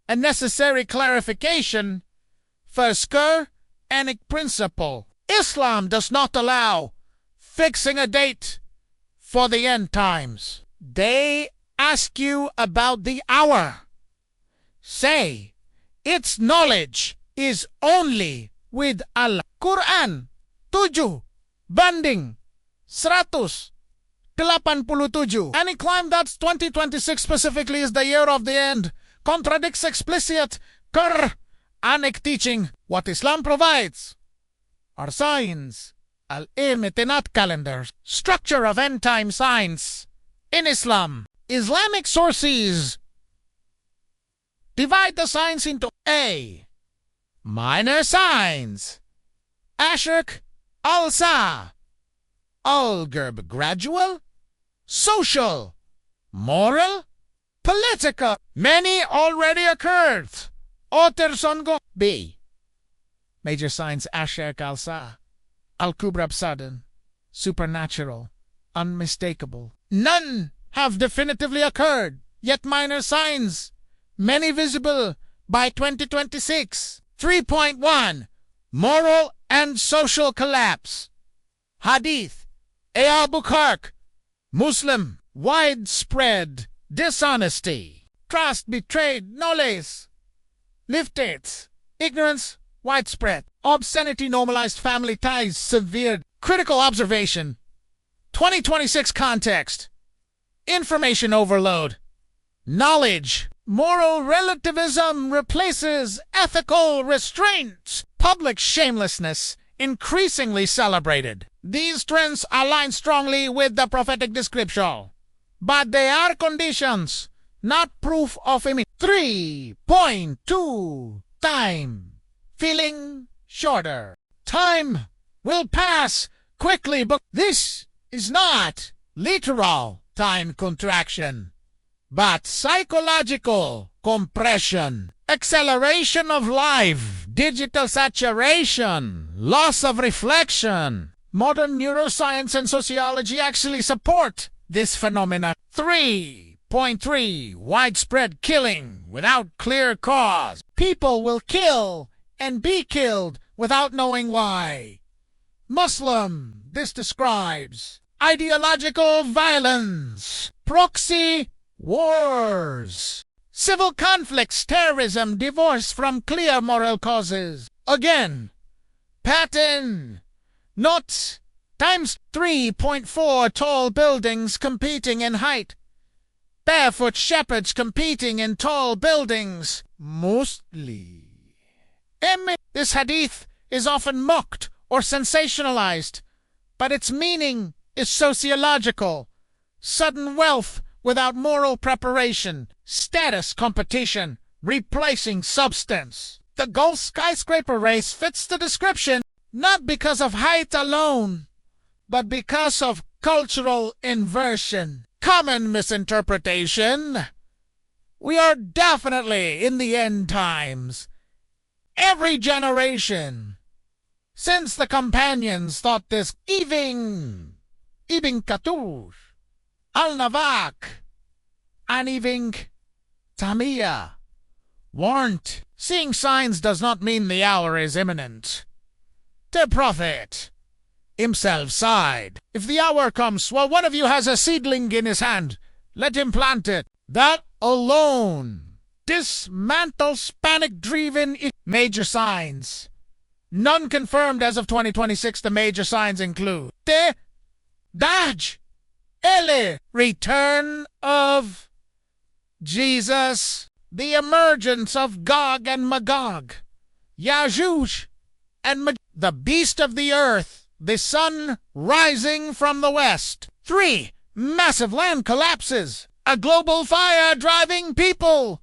a necessary clarification for Qur'anic principle. Islam does not allow fixing a date for the end times. They ask you about the hour. Say, its knowledge is only with Allah. Quran 7 banding 187. Any claim that 2026 specifically is the year of the end contradicts explicit Qur'anic teaching. What Islam provides are signs, al-imtinat calendars, structure of end-time signs. In Islam, Islamic sources divide the signs into A. Minor signs, Ashrak, Al-Sa, Al-Gerb, gradual, social, moral, political. Many already occurred. Otersongo. B. Major signs, Ashrak, Al-Sa, Al-Kubra, sudden, supernatural, unmistakable. None have definitively occurred, yet minor signs, many visible by 2026. 3.1 Moral and social collapse. Hadith, Abu Bakr, Muslim, widespread dishonesty, trust betrayed, knowledge lifted, ignorance widespread, obscenity normalized, family ties severed. Critical observation. 2026 context. Information overload. Knowledge. Moral relativism replaces ethical restraint. Public shamelessness increasingly celebrated. These trends align strongly with the prophetic description, but they are conditions, not proof of image. 3.2 Time. Feeling shorter. Time will pass quickly, but this is not literal time contraction, but psychological compression. Acceleration of life, digital saturation, loss of reflection. Modern neuroscience and sociology actually support this phenomenon. 3.3 Widespread killing without clear cause. People will kill and be killed without knowing why. Muslim, this describes ideological violence, proxy wars, civil conflicts, terrorism, divorce from clear moral causes. Again, pattern, not times 3.4 Tall buildings competing in height. Barefoot shepherds competing in tall buildings. Mostly. This hadith is often mocked or sensationalized, but its meaning is sociological. Sudden wealth without moral preparation. Status competition replacing substance. The Gulf skyscraper race fits the description, not because of height alone, but because of cultural inversion. Common misinterpretation. We are definitely in the end times. Every generation since the companions thought this. Ibn Katush, Al-Navak, and Ibn Tamiya warned, seeing signs does not mean the hour is imminent. The Prophet himself sighed, if the hour comes while one of you has a seedling in his hand, let him plant it. That alone dismantles panic-driven major signs. None confirmed as of 2026. The major signs include the Dajjal, return of Jesus, the emergence of Gog and Magog, Yajuj and Magog, the beast of the earth, the sun rising from the west. 3. Massive land collapses, a global fire driving people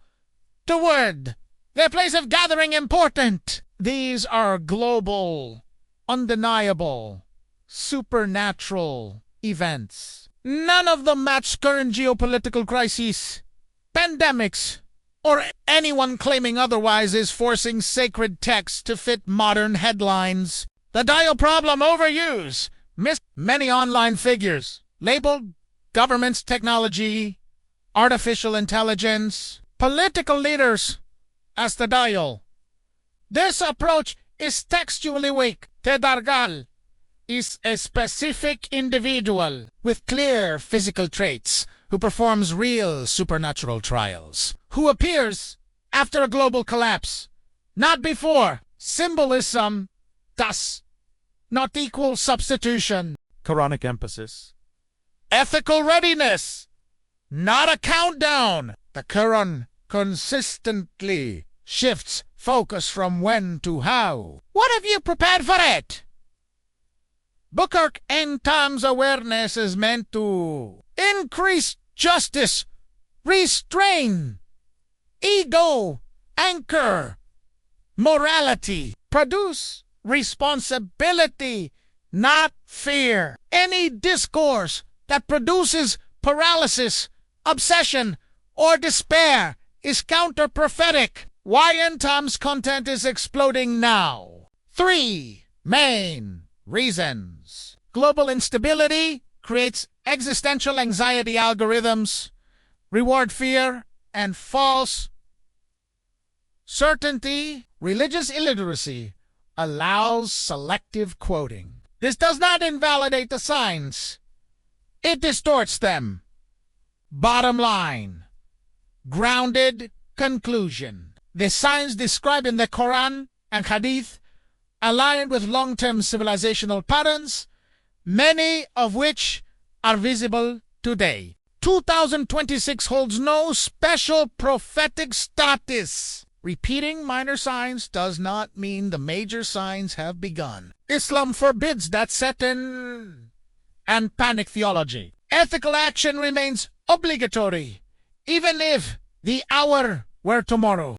toward their place of gathering important. These are global, undeniable, supernatural events. None of them match current geopolitical crises. Pandemics, or anyone claiming otherwise is forcing sacred texts to fit modern headlines. The dial problem overuse. Many online figures labeled governments, technology, artificial intelligence. Political leaders as the dial. This approach is textually weak. Tedargal is a specific individual with clear physical traits who performs real supernatural trials, who appears after a global collapse, not before. Symbolism does not equal substitution. Qur'anic emphasis. Ethical readiness, not a countdown. The Quran consistently shifts focus from when to how. What have you prepared for it? Bukak end times awareness is meant to increase justice, restrain, ego, anchor, morality, produce responsibility, not fear. Any discourse that produces paralysis, obsession, or despair is counter-prophetic. Why end times content is exploding now? 3 main reasons. Global instability creates existential anxiety algorithms, reward fear, and false certainty. Religious illiteracy allows selective quoting. This does not invalidate the signs. It distorts them. Bottom line. Grounded conclusion. The signs described in the Quran and Hadith align with long-term civilizational patterns, many of which are visible today. 2026 holds no special prophetic status. Repeating minor signs does not mean the major signs have begun. Islam forbids that set-in and panic theology. Ethical action remains obligatory, even if the hour were tomorrow.